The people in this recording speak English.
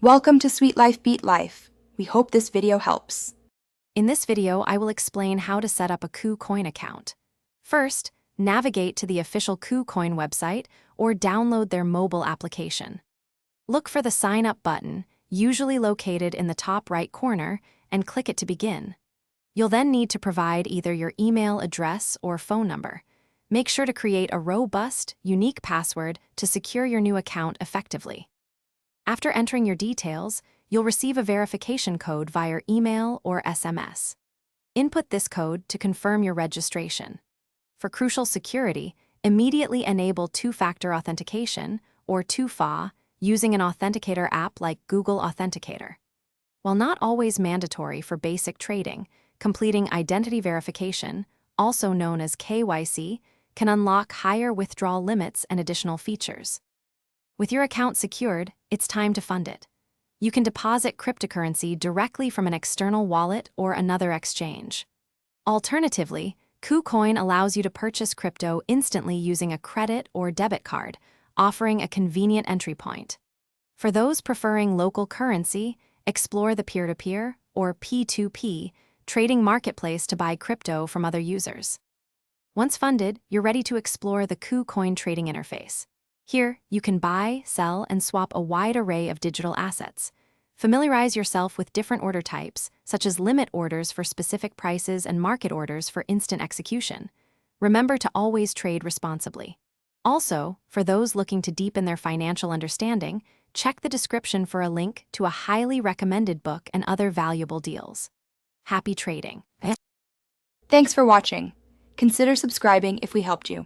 Welcome to Sweet Life Beat Life. We hope this video helps. In this video, I will explain how to set up a KuCoin account. First, navigate to the official KuCoin website or download their mobile application. Look for the Sign Up button, usually located in the top right corner, and click it to begin. You'll then need to provide either your email address or phone number. Make sure to create a robust, unique password to secure your new account effectively. After entering your details, you'll receive a verification code via email or SMS. Input this code to confirm your registration. For crucial security, immediately enable two-factor authentication, or 2FA, using an authenticator app like Google Authenticator. While not always mandatory for basic trading, completing identity verification, also known as KYC, can unlock higher withdrawal limits and additional features. With your account secured, it's time to fund it. You can deposit cryptocurrency directly from an external wallet or another exchange. Alternatively, KuCoin allows you to purchase crypto instantly using a credit or debit card, offering a convenient entry point. For those preferring local currency, explore the peer-to-peer, or P2P, trading marketplace to buy crypto from other users. Once funded, you're ready to explore the KuCoin trading interface. Here, you can buy, sell, and swap a wide array of digital assets. Familiarize yourself with different order types, such as limit orders for specific prices and market orders for instant execution. Remember to always trade responsibly. Also, for those looking to deepen their financial understanding, check the description for a link to a highly recommended book and other valuable deals. Happy trading! Thanks for watching. Consider subscribing if we helped you.